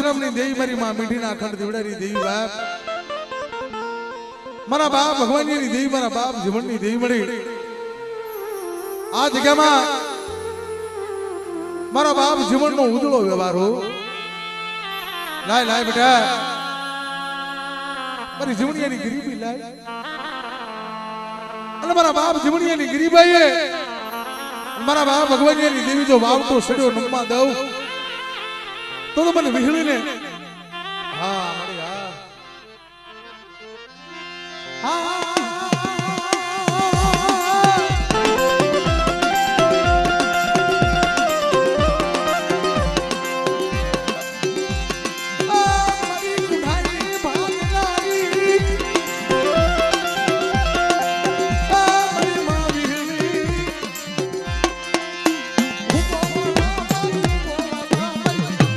વિશ્રામની દેવી મારી માં મીઠીના અખંડ દીવડાની દેવી બાપ મારા બાપ ભગવાનની દેવી મારા બાપ જીવનની દેવી મળી આ જગ્યામાં મારા બાપ જીવનનો ઉજળો વ્યવહાર હો લાય લાય બેટા મારી જીવણીયાની ગરીબી લાય અને મારા બાપ જીવણીયાની ગરીબાઈએ મારા બાપ ભગવાનની દેવી જો વાવતો સડ્યો નમવા દઉં તો મને વિહળીને હા મળી હા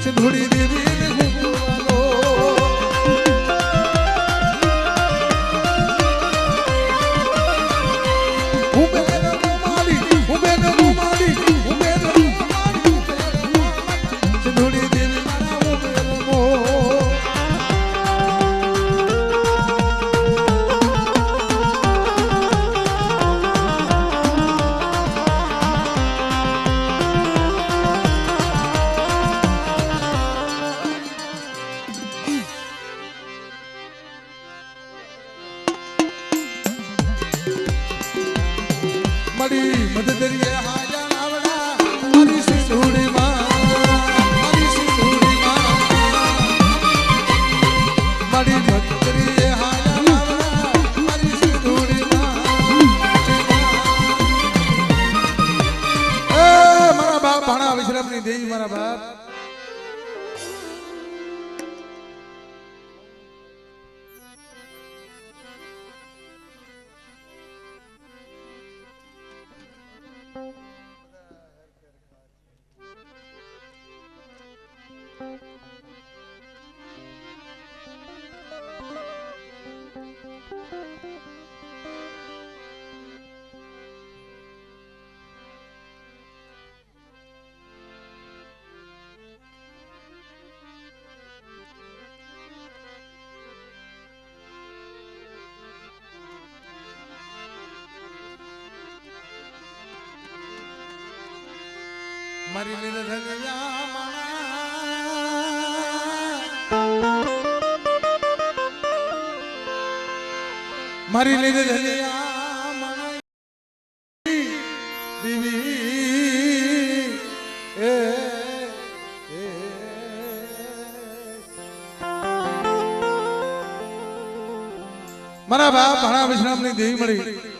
સિંધુડી દેવી મળી મદદરીએ હાજા આવડા મારી સિંધુડી માં મારી સિંધુડી માં મળી મદદરીએ હાજા આવડા મારી સિંધુડી માં એ મારા બાપ ભાણા વિશ્રામની દેવી મારા બાપ મારી લીધે ધન્યા મારી લીધે ધન્યા દેવી એ મારા બાપ ભાણા વિશ્રામની દેવી મળી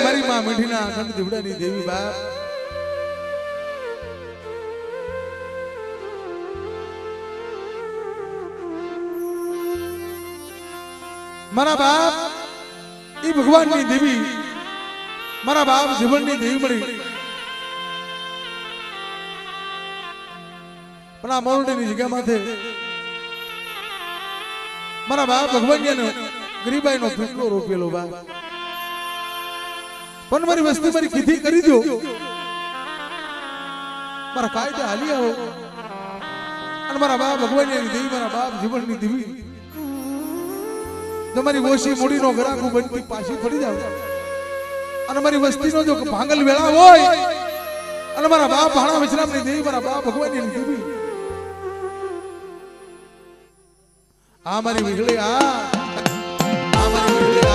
મારી માં મીઠીના અખંડ દીવડાની દેવી બાપ મારા બાપ એ ભગવાનની દેવી મારા બાપ જીવનની દેવી મળી પણ આ મોરડીની જગ્યામાંથી મારા બાપ ભગવાનનો ગરીબાઈનો ફૂટલો રોપેલો બાપ પણ મારી વસ્તી મારી કીધી કરી દો મારા કાયદે હાલી આવો અને મારા બાપ ભગવાનની દેવી મારા બાપ જીવનની દેવી તમારી ઓછી મૂડીનો ગરાકુ બનતી પાછી પડી જાવ અને મારી વસ્તીનો જો ભાંગલ વેળા હોય અને મારા બાપ ભાણા વિશ્રામની દેવી મારા બાપ ભગવાનની દેવી આ મારી વિગળી આ મારી વિગળી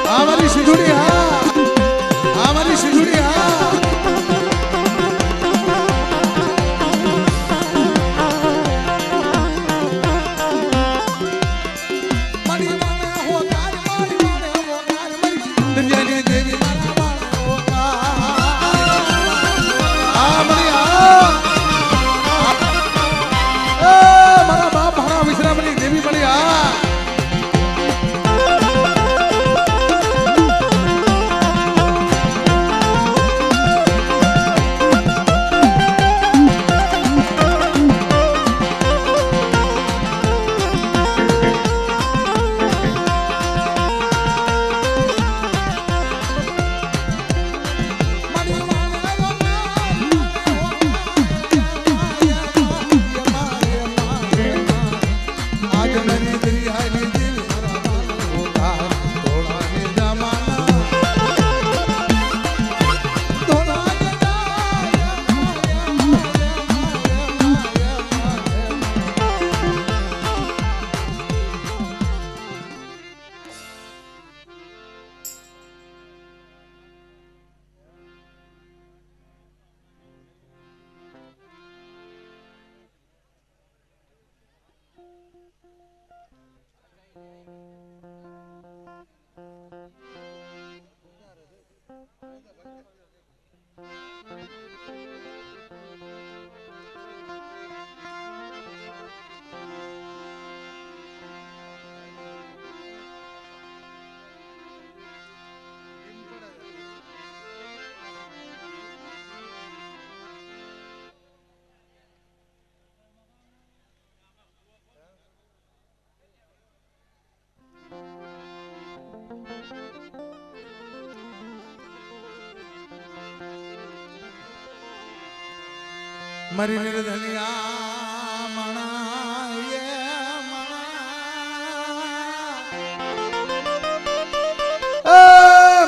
हमारी सिंधुड़ी हाँ हमारी सिंधुड़ी हाँ मणि माने हो कार मणि माने हो कार मणि दुनियानी देवी माने हो कार हाँ मणि हाँ मारा बाप भाड़ा विश्रामनी देवी मणि हाँ મારી નિર્ધનિયા મણા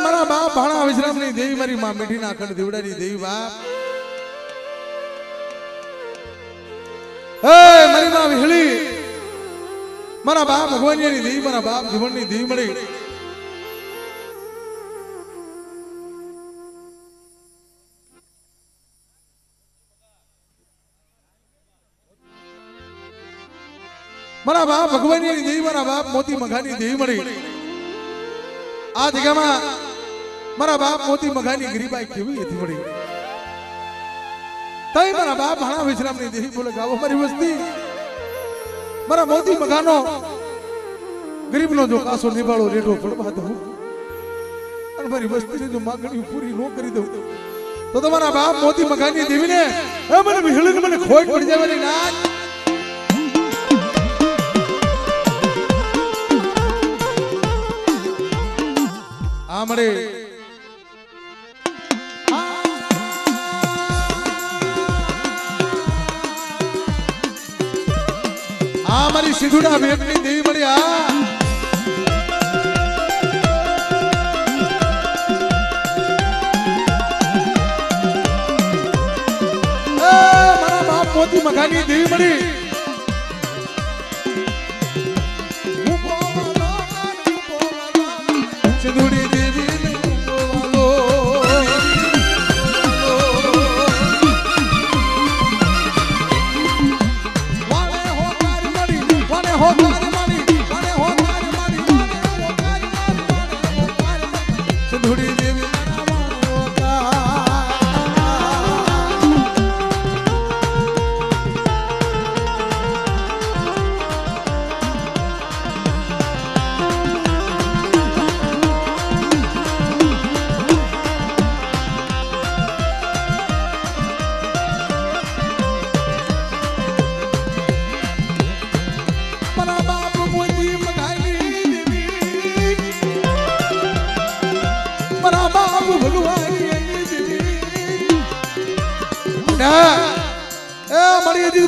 મારા બાપ ભાણા વિશ્રામની દેવી મારી માં મીઠીના અખંડ દીવડાની દેવી બાપ મારી માં વિહળી મારા બાપ ભગવાનની દેવી મારા બાપ જીવનની દેવી મળી મારા બાપ ભગવાનની દેવી મારા બાપ મોતી મઘાની દેવી મળી આ જગ્યામાં મારા બાપ મોતી મઘાની ગરીબાઈ કેવી હતી મળી તઈ મારા બાપ ભાણા વિશ્રામની દેવી બોલે ગાવો મારી વસ્તી મારા મોતી મઘાનો ગરીબનો જો કાસો નિભાળો રેડો ફળવા દઉં અને મારી વસ્તીની જો માંગણી પૂરી ન કરી દઉં તો તમારા બાપ મોતી મઘાની દેવીને મને વિહળીને મને ખોટ પડી જાય મારી નાચ મળે મારી સિંધુડા ભેટની દેવી મળી મારા બાપ મોતી મઘાની દેવી મળી સિંધુડી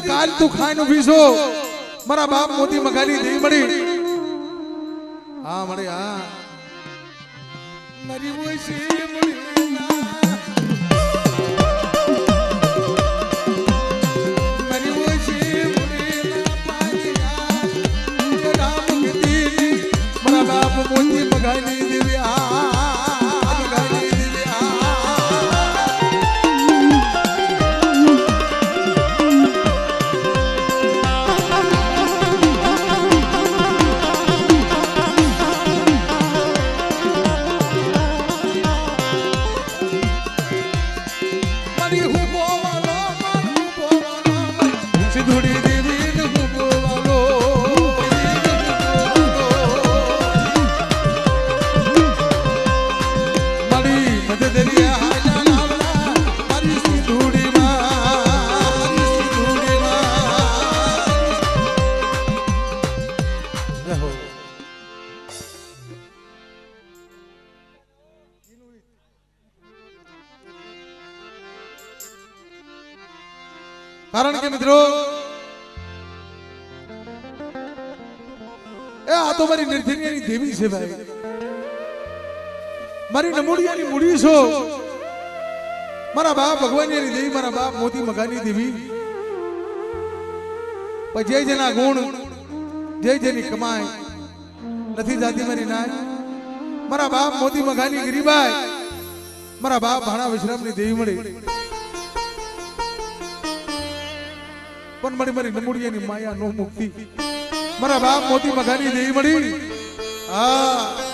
કાલ તું ખાઈ નો પીસો મારા બાપ મોતી મઘાની દેવી મળી હા મળી હા મારી ઓછી મળી મારી ઓછી મળી રામ કીધી મારા બાપ મોતી મઘાની દેવી કારણ કે મિત્રો આ તો મારી નિર્ધનિયાની દેવી છે ભાઈ મારી નમોડિયાની મૂડી છો મારા બાપ ભગવાનની દેવી મારા બાપ મોતી મઘાની દેવી પણ જય જેના ગુણ જય જેની કમાઈ નથી જાતી મારી નાય મારા બાપ મોતી મઘાની ગરીબાઈ મારા બાપ ભાણા વિશ્રામની દેવી મળી પણ મારી નમોડિયાની માયા નો મુક્તિ મારા બાપ મોતી મઘાની દેવી મળી હા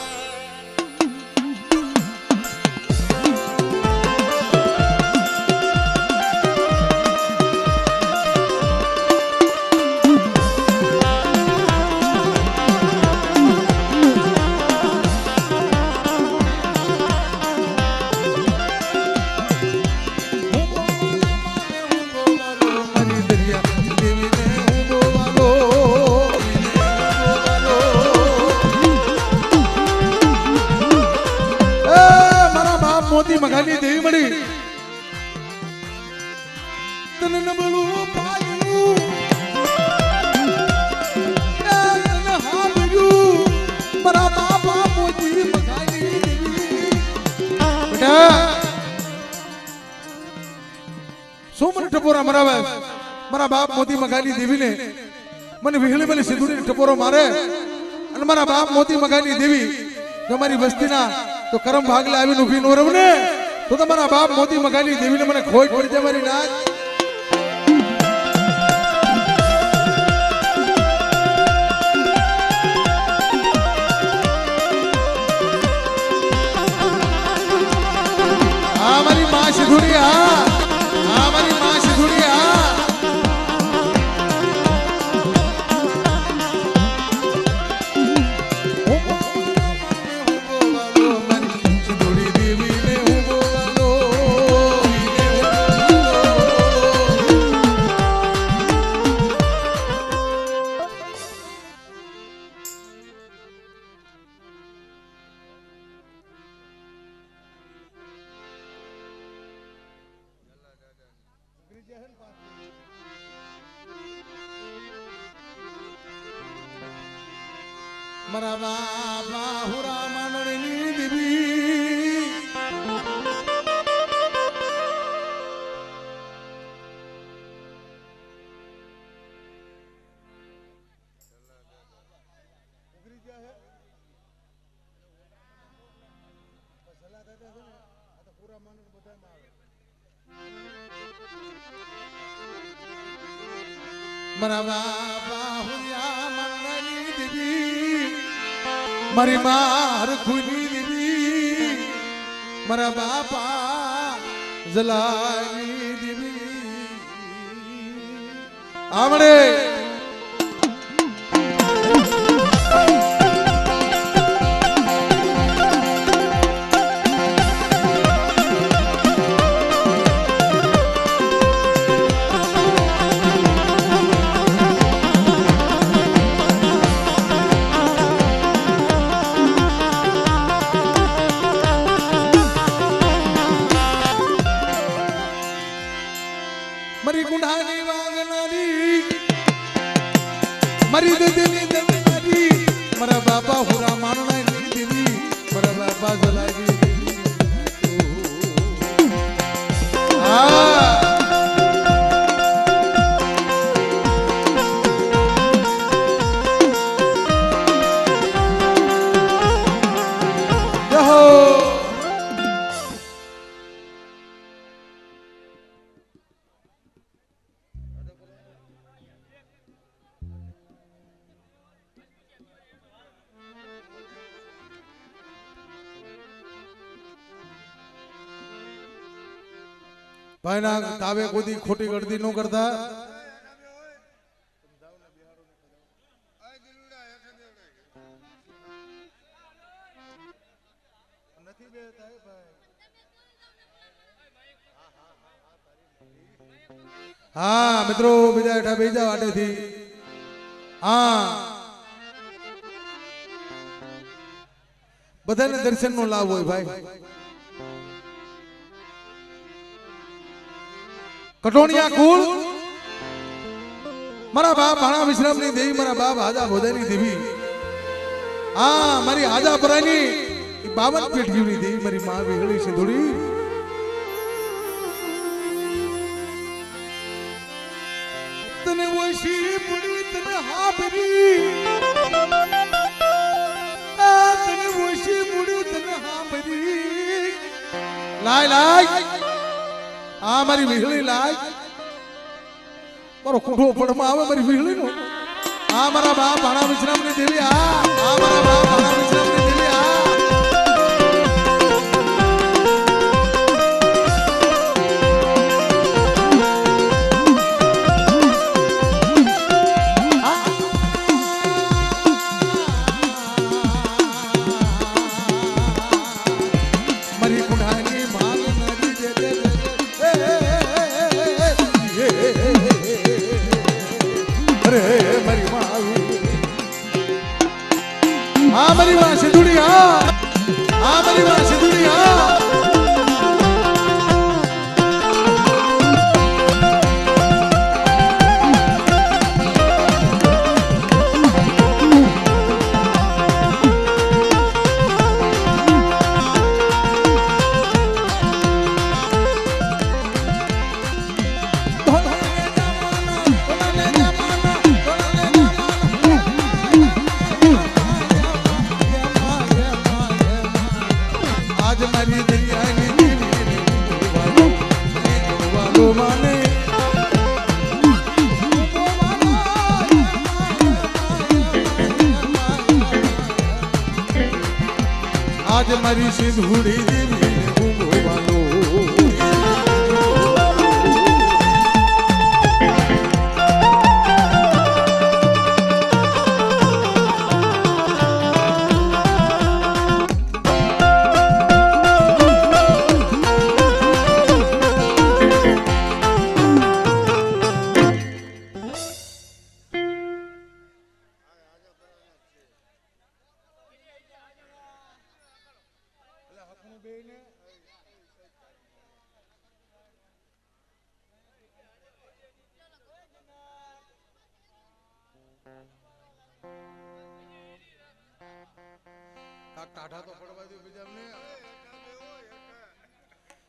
મોતી મઘાની દેવી મળી તને નબળું પાયું તને હાંભળ્યું મારા બાપા મોતી મઘાની દેવી બેટા શું મને ટપોરા મરાવે મારા બાપ મોતી મઘાની દેવીને મને વિહળી મને સિંદૂરી ટપોરો મારે અને મારા બાપ મોતી મઘાની દેવી જો મારી વસ્તીના તો કરમ ભાગલે આવીને ઉભી નો રહું ને તો તમારા બાપ મોતી મઘાની દેવીને મને ખોટ પડી જાય મારી નાચ આ મારી માં સિંધુડી આ મારી માં સિંધુડી મારા બાપા હુરા માનડની દેવી મારા બાપા હુરા માનડની દેવી મારી માર ખુની દેવી મારા બાપા જલાની દેવી આવડે મારી ગુંડાની વાગનારી મારી દદની દદનારી મારા બાપા હુરા માનનાની દેવી મારા બાપા જલાવી દેવી ભાઈ ના તાવે કોઈ ખોટી ગળદી ન કરતા હા મિત્રો બીજા હેઠા બીજા વાટેથી હા બધાને દર્શન નો લાભ હોય ભાઈ કટોણિયા કુળ મારા બાપ ભાણા વિશ્રામની દેવી મારા બાપ હાજા ભોદાની દેવી હા મારી હાજા પરાની 52 પેઢીઓની દેવી મારી માં વિહળી સિંધુડી તને ઓછી પડી તને હાંભળી તને ઓછી પડી તને હાંભળી લાય લાય આ મારી વિહળી લાય મારો કુંઠો પડમાં આવે મારી વિહળી નો આ મારા બાપ ભાણા વિશ્રામની દેવી આ મારા બાપ ભાણા વિશ્રામની દેવી મારી કુંડાની ભાગ નદી દે દે અરે મારી આ મારી માં સિંધુડી આ મારી માં સિંધુડી आज मारी सिंधुड़ी देवी घूमवालो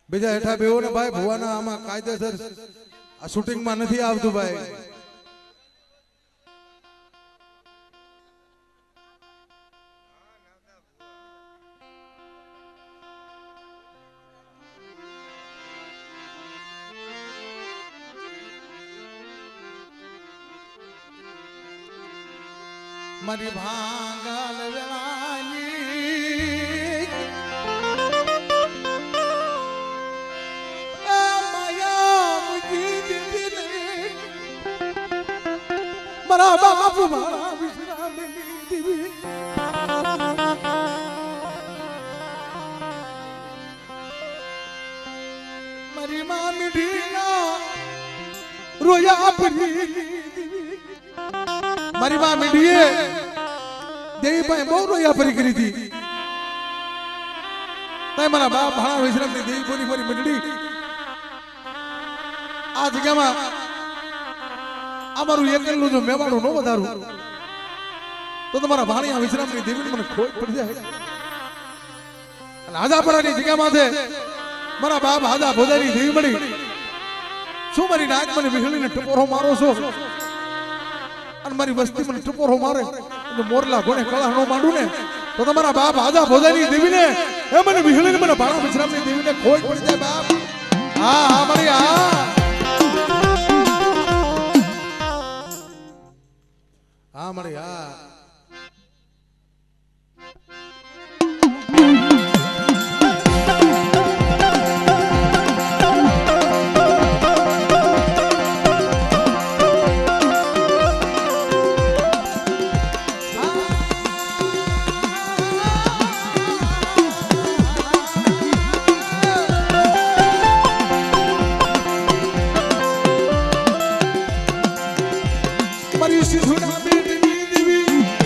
બીજા હેઠા બેવો ને ભાઈ ભુવાના આમાં કાયદેસર આ શૂટિંગ માં નથી આવતું ભાઈ મારી ભાંગલ વેળાની મારા બાપ મારા વિશ્રામની દેવી મારી માં મીઠીના રોયા પરી દેવી મારી માં મીઠીએ દેવી પાસે બહુ રોયા પરી કરી હતી તાય મારા બાપ ભાણા વિશ્રામની દેવી બોલી મારી મીઠડી આ જગ્યામાં અમારું એકલનું જો મેવાડું ન વધારું તો તમારા ભાણિયા વિશ્રામની દેવીને મને ખોટ પડી જાય અને હાજાપરાની જગ્યામાં છે મારા બાપ હાજા ભોજાની દેવી મળી શું મારી નાક મને વિહળીને ટપોરો મારો છો અને મારી વસ્તી મને ટપોરો મારે તો મોરલા ગોણે કળા નો માંડું ને તો તમારા બાપ હાજા ભોજાની દેવીને એ મને વિહળીને મને ભાણા વિશ્રામની દેવીને ખોટ પડી જાય બાપ હા હા મારી હા મળે હા મારી સિંધુડા બેટની દેવી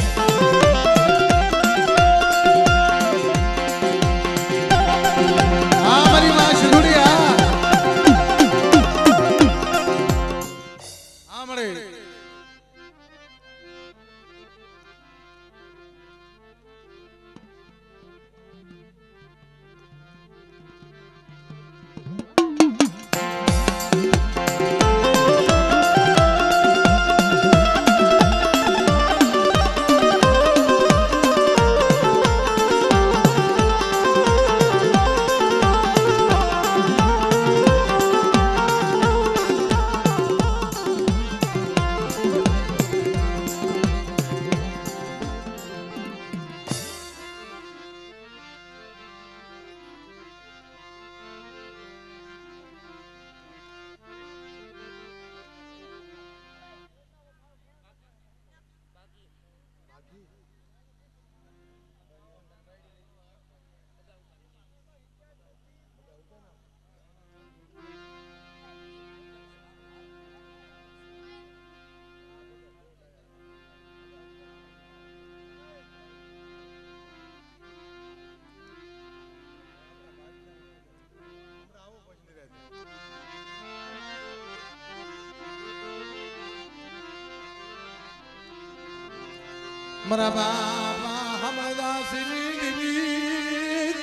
મારા બાપા હમદાસની દેવી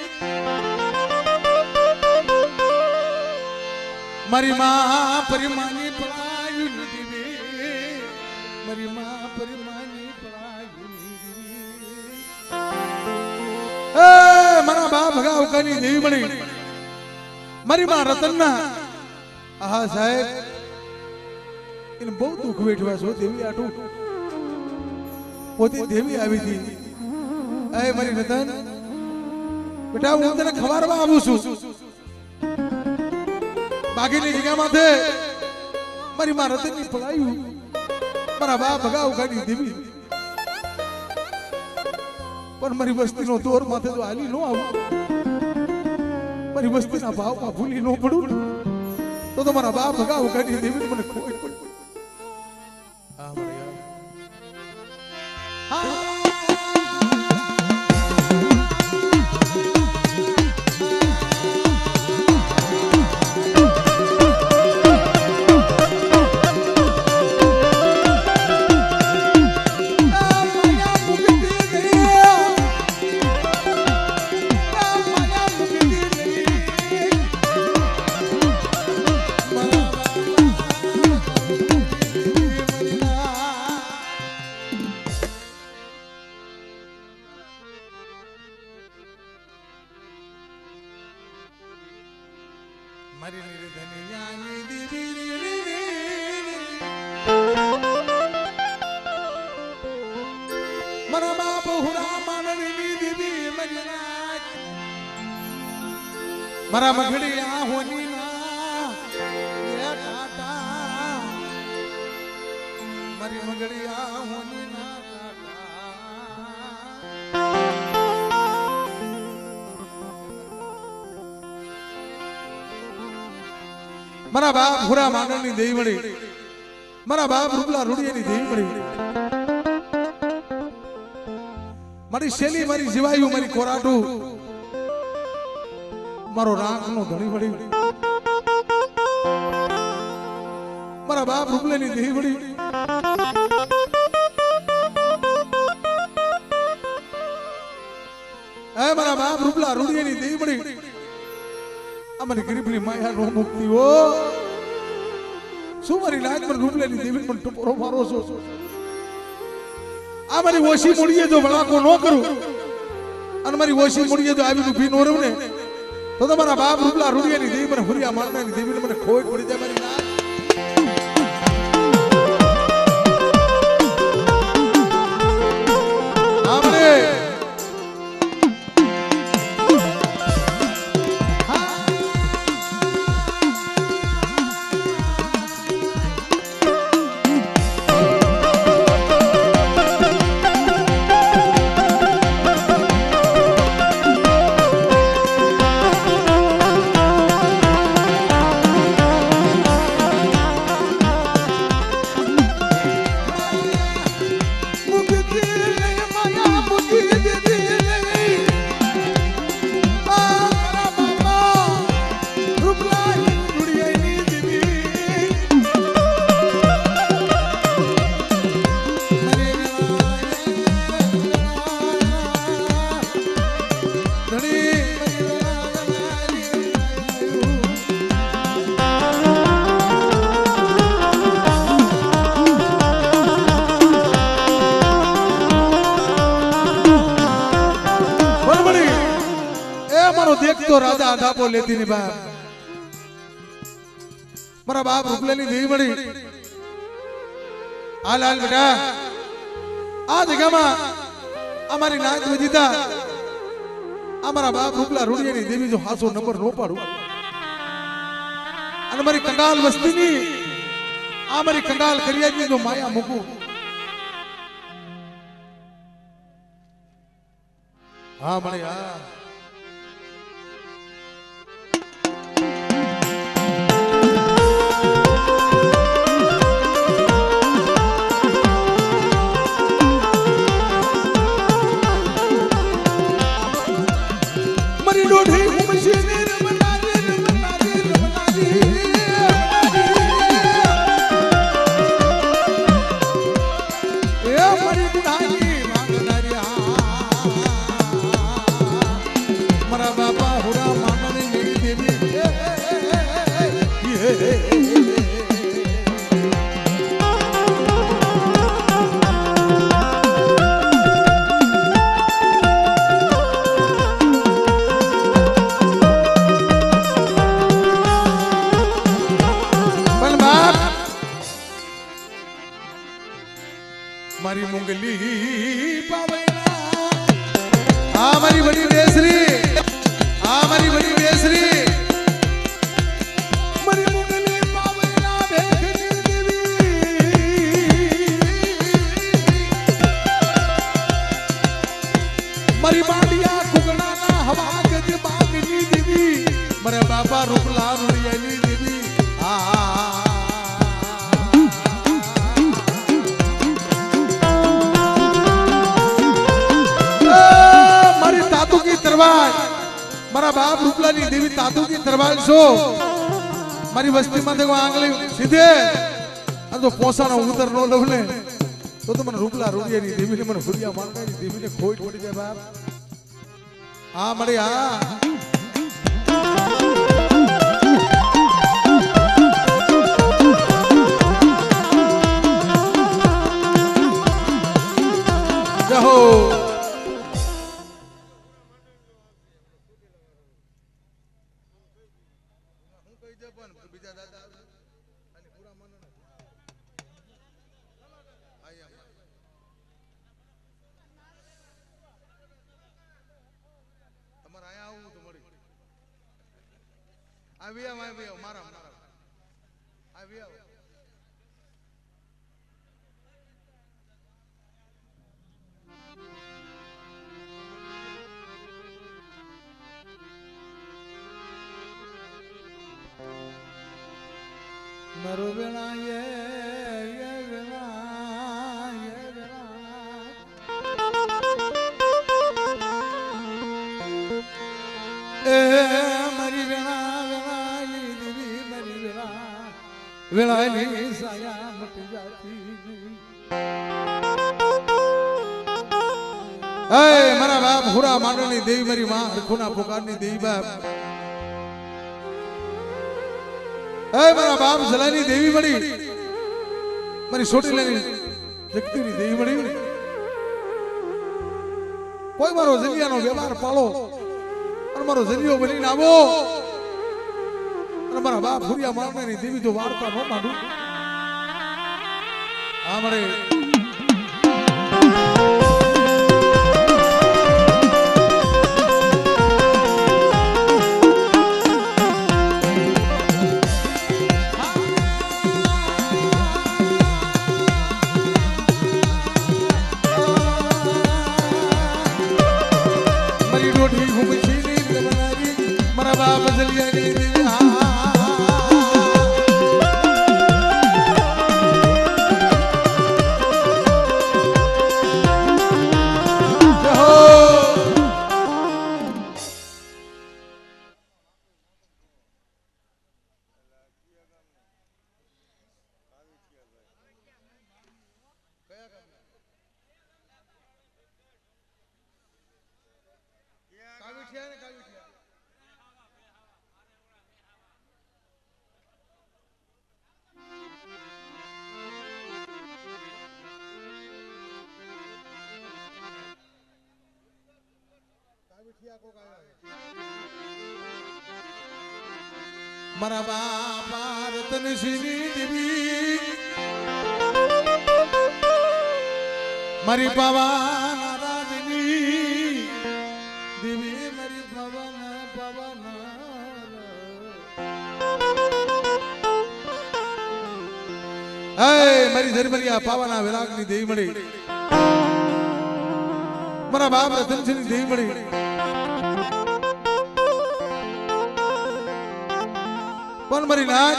મારી માં પરિમાની પળાયું દેવી મારી માં પરિમાની પળાયું દેવી એ મારા બાપ ભગાવકાની દેવી મળી મારી માં રતનના આહા સાહેબ એને બહુ દુઃખ વેઠવા છો દેવી આટું પોતે દેવી આવી હતી એ મારી રતન બેટા હું તને ખવારવા આવું છું બાગીની જગ્યામાં મારી માં રતનની પળાયું મારા બાપ ભગાવ કાઢી દેવી પણ મારી વસ્તીનો દોર માથે તો હાલી ન આવું મારી વસ્તીના ભાવમાં ભૂલી ન પડું તો મારા બાપ ભગાવ કાઢી દેવી મને ખોઈ પડી મારી નિર્ધનિયાની દેવી મારા બાપ હુરા માનની દેવી મારા મગડી આ હોની ના કાટા મારી મગડી આ હોની ના મારા બાપ હુરા માનની દેવી મળી મારા બાપ રૂપલા રૂડિયાની દેવી મળી મારી શેલી મારી જીવાયું મારી કોરાટું મારો રાગનો ધણી મળી મારા બાપ રૂપલાની દેવી મળી મારા બાપ રૂપલા રૂડિયાની દેવી મળી અમારી ગરીબની માયા નો મુક્તિ હો શું મારી લાજ પર રૂપલેની દેવી પણ ટપોરો મારો છો આ મારી ઓછી મૂડીએ જો વળાકો ન કરું અને મારી ઓછી મૂડીએ જો આવીને ઊભી ન રહું ને તો તમારા બાપ રૂપલા રૂડિયાની દેવી મને હુરિયા મારનારની દેવીને મને ખોટ પડી જાય મારી લાજ देखतो राजा आधापो लेती नहीं बाप मारा बाप रूपलेनी देवी मड़ी हाल हाल बेटा आ जगह में हमारी नाच वजीता हमारा बाप रूपला रूडियानी देवी जो हासो नंबर नो पाडू અને મારી કંગાલ વસ્તીની આ મારી કંગાલ કરિયાની જો માયા મૂકું હા મને હા મારી બુઢાઈ માંગ મુગલી પાવૈના આ મારી બડી બેસરી આ મારી બડી બેસરી મારી મુગલી પાવૈના ભેખની દેવી મારી બાડિયા કુગડાના હવા ગજ બાગની દેવી મારા બાપા રૂપલા રૂડિયાની દેવી મારી તાતુકી તરવાલ મારા બાપ રૂપલાની દેવી તાતુકી તરવાલ છો મારી વસ્તીમાં દેખો આંગળી સીધે આ તો પોસાનો ઉતર નો લવ ને તો મને રૂપલા રૂડિયાની દેવીને મને ફુરિયા માંગવાની દેવીને ખોટ પડી જાય બાપ હા મળી હા જહો મરો વેળા યે વેળા યે વેળા એ મારી વેળા વેળાની દેવી મારી વેળા વેળાની સાયા મટી જાતી એ મારા બાપ હુરા માંડની દેવી મારી માં હરખુના પોકારની દેવી બાપ એ મારા બાપ જલાની દેવી મળી મારી સોટીલાની જગતીની દેવી મળી કોઈ મારો જલિયાનો વ્યવહાર પાળો અને મારો જલિયો બનીને આવો અને મારા બાપ ફુરિયા મારનારની દેવી તો વાર્તા ન માંડું આ મળે મારા બાપા રતનસિંહની દેવી મારી પવન રાજની દેવી મારી પવન પવન હે મારી ધર્મરિયા પાવાના વિરાગની દેવી મળી મારા બાપ રતનસિંહની દેવી મળી પણ મારી નાચ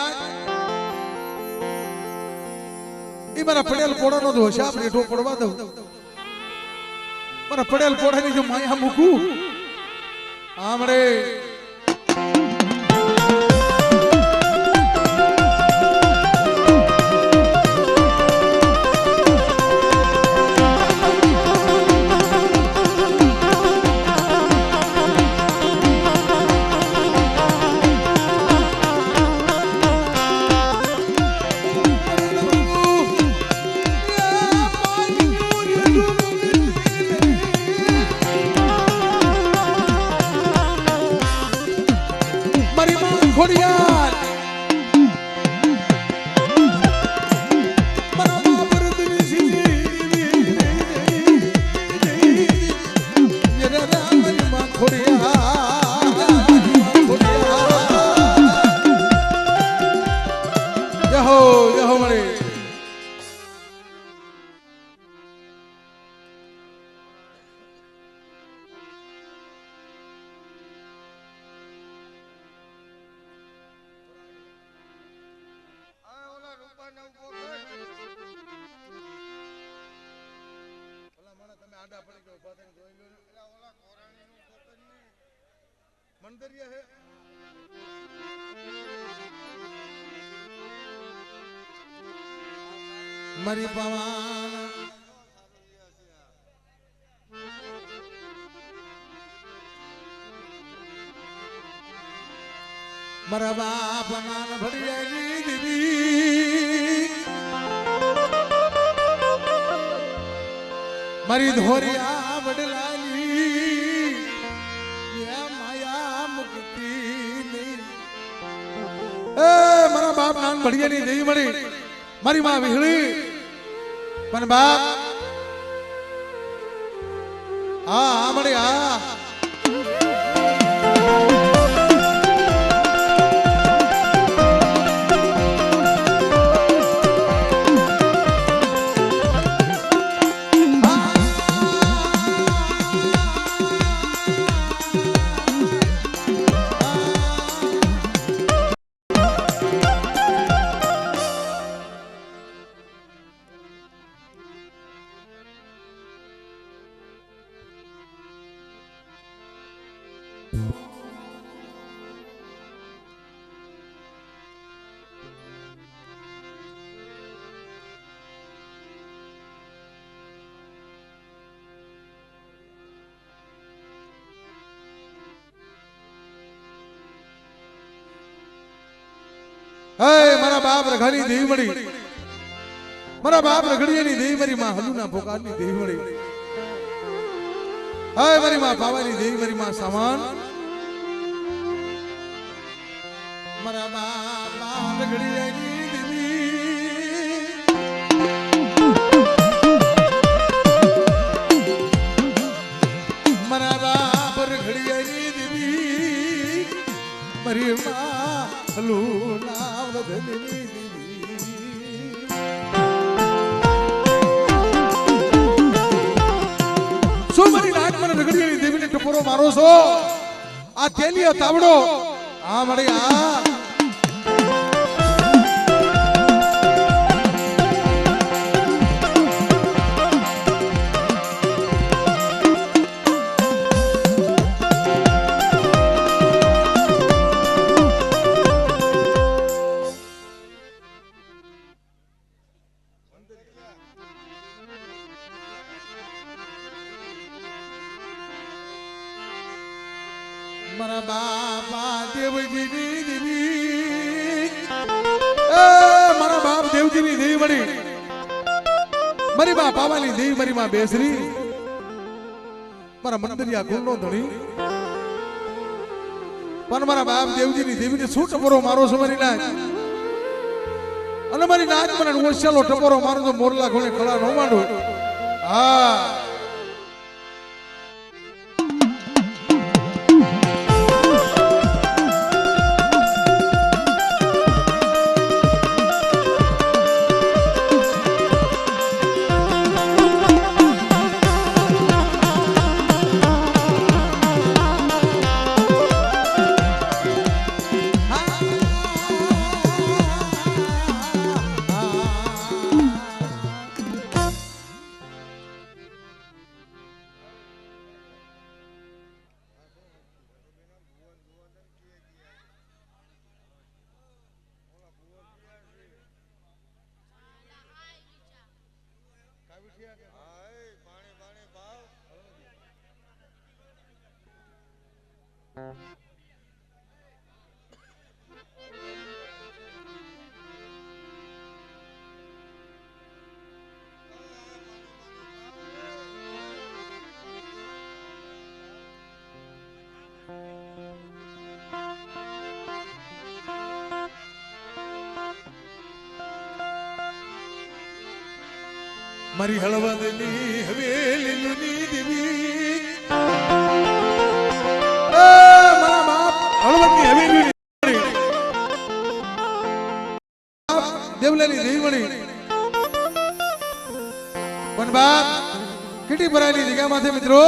એ મારા પડેલ પોડાનો જો હશાપ રેઠો પડવા દઉં મારા પડેલ પોડાની જો માયા મૂકું આમળે ખોડિયાર મારા બાપ રતનસિંહની મારી પવન મારા બાપ નાન ભડિયાની દીવી મારી ધોરિયા વડલાલી માયા મુક્તિ મારા બાપ નાન ભડિયાની દેવી મળી મારી માં વિહળી પણ બાપ હા મળી હા મારા બાપ રઘાની દેવી મળી મારા બાપ રઘડિયાની દેવી મારી માં હલુના પોકારની દેવી મળી મારી માં પાવાની દેવી મારી માં સામાન મારા બાપ રઘડિયાની દેવી મારા બાપ રઘડિયાની દેવી મારી માં હલુના સુમરી નાગ મને રગડીની દેવીને ટપોરો મારો છો આ તેલીયો તાવડો આ મળી આ મારા બાપા દેવજીની દેવી મારા બાપ દેવજીની દેવી મળી મારી બા પાવાની દેવી મારી માં બેસરી મારા મંદિરિયા કુંડનો ધણી પણ મારા બાપ દેવજીની દેવીને શું ટપોરો મારો છો મારી નાચ અને મારી નાચ મને ઓછાલો ટપોરો મારો તો મોરલા ખૂણે ખડા ન માંડો હા મારી હળવદની હવેલીની દેવી મારા બાપ હળવદની હવેલીની દેવલાની દેવી મળી પણ બાપ કેટલી ભરાયેલી જગ્યામાંથી મિત્રો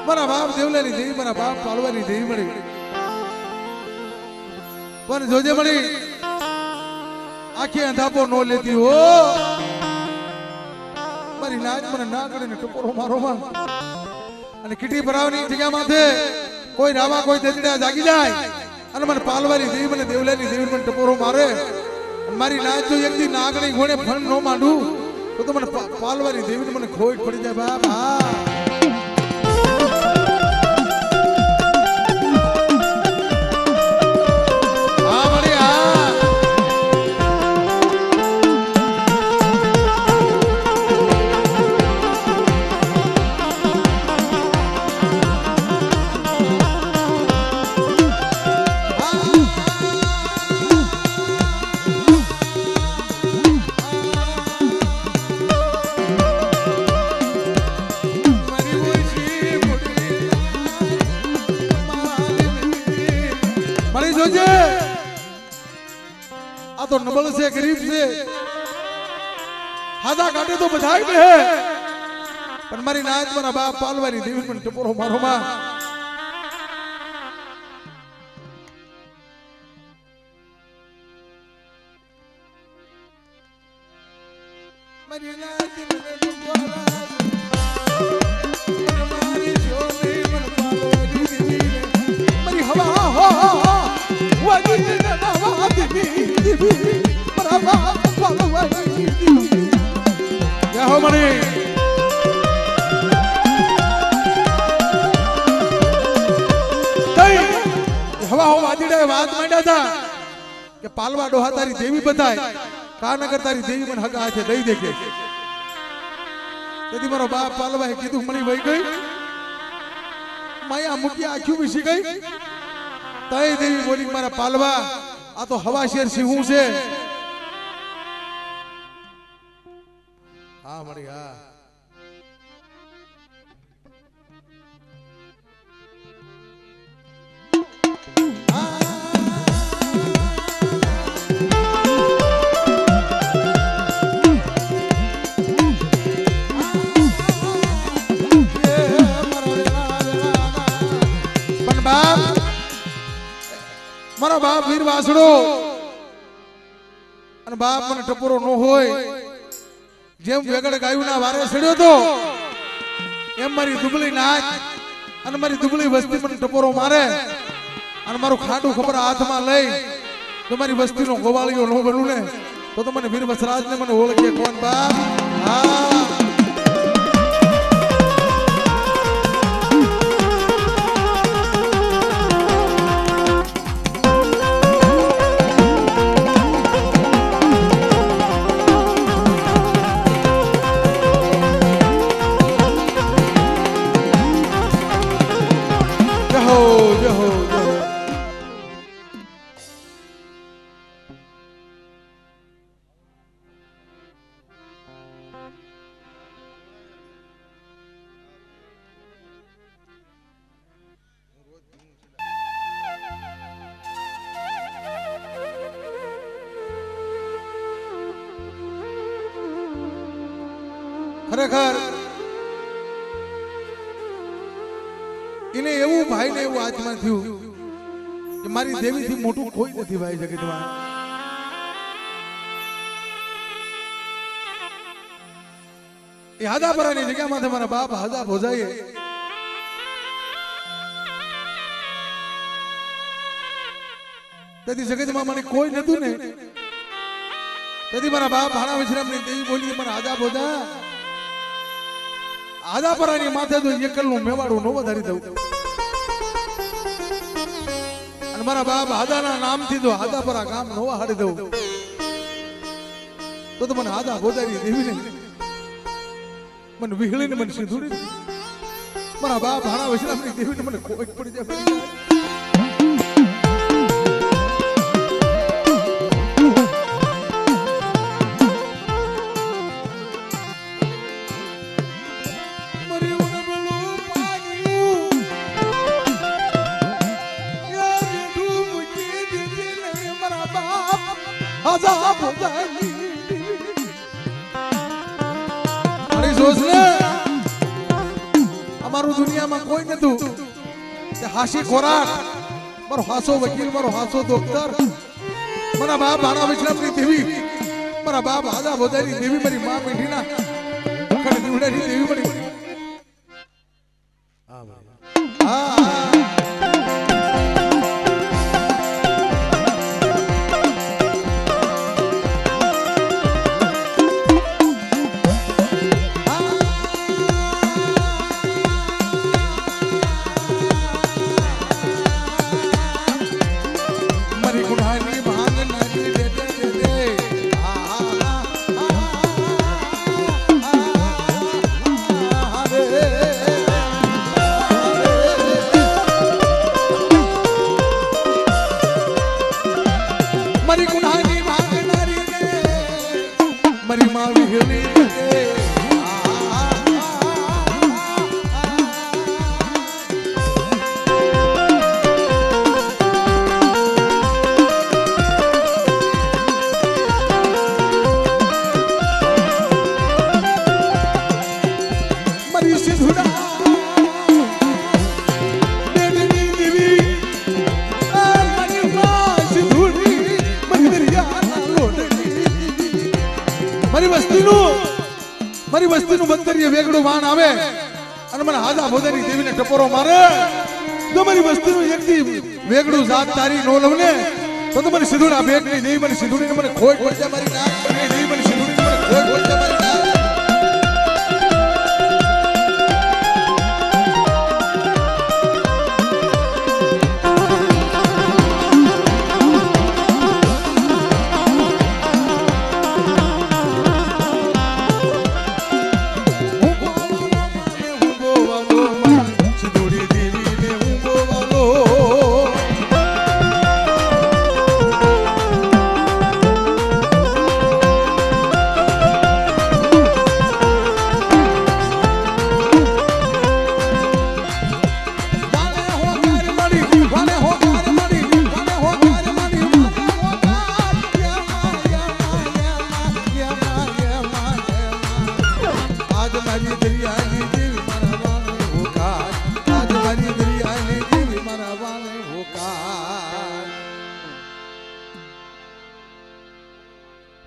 મારા બાપ દેવલાની દેવી મારા બાપ પાળવાની દેવી મળી પણ જોજે મળી આખી અંધાપો નો લેતી હો મારી નાચ મને ના કરીને ટકોરો મારો માં અને કીટી ભરાવની જગ્યા માથે કોઈ રાવા કોઈ દેદડા જાગી જાય અને મને પાલવારી દેવી મને દેવલાની દેવી મને ટકોરો મારે મારી નાચ જો એક દી નાગણી ઘોડે ફણ નો માંડું તો મને પાલવારી દેવી મને ખોટ પડી જાય બાપ હા तो नबल से गरीब से हादा काटे तो बधाई में है पर मारी नाच मरा बाप पालवारी देवी मन टपोरो मारो मा मारी नाच मन टपोरा मारी सोने मन पालवारी देवी मारी हवा हो वादी नवा देवी मणि हवा हो वादीडा बात मांड्या था कि पालवा डोहा तारी देवी बताए कानगर तारी देवी मन हक आछे दई देखे यदि मारो बाप पालवा है कीधु मणि वही गई माया मुकी आंखों बीसी गई तय देवी बोली मारा पालवा आ तो हवा शेर सिंहू से हाँ मरी हाँ मारा बाप वीर वासड़ो अन बाप मन टपोरो नो होय जेम वेगड़ गायु ना वारे सड़्यो तो एम मारी दुबली नाच अन मारी दुबली वस्ती मन टपोरो मारे अन मारो खाटू खबर हाथ में लई तो मारी वस्ती नो गोवालियो नो बनू ने तो मने वीर वसराज ने मने ओळखे कोण बाप हां खरेखर इने एवं भाई ने एवं आत्मा थी कि मारी देवी थी मोटू कोई नहीं भाई जगत में यादा परानी जगह में हमारा बाप हजा हो जाए तदी जगत में मने कोई नतु ने तदी मारा बाप भाणा विश्राम ने देवी बोली मन आजा बोजा आधा परानी माथे तो एकल नु मेवाड़ो नो वधारी दઉં અને મારા બાપ આદાના નામથી તો આદા પરા ગામ નો હાડી દઉં તો મને આદા ગોદારી દેવીને મને વિહળીને મને સીધુડી મારા બાપ ભાણા વિશ્રામની દેવીને મને કોઈ પડી જાય અમારું દુનિયામાં કોઈ નતું કે હાસી ખોરાક મારો હાસો વકીલ મારો હાસો ડોક્ટર મારા બાપ ભાણા વિશ્રામની દેવી મારા બાપ આદા બોધારી દેવી મારી માં મીઠીના ખડ દીવડાની દેવી મારી મારી વસ્તીનું બંદરીએ વેગડું વાણ આવે અને મને હાદા ભોદાની દેવીને ટપોરો મારે તો મારી વસ્તીનું એકથી વેગડું જાત તારી નો લવને તો મારી સિંધુડા ભેટની દેવી મારી સિંધુડીને મને ખોટ પડશે મારી ના દેવી મારી સિંધુડીને મને ખોટ પડશે મારી ના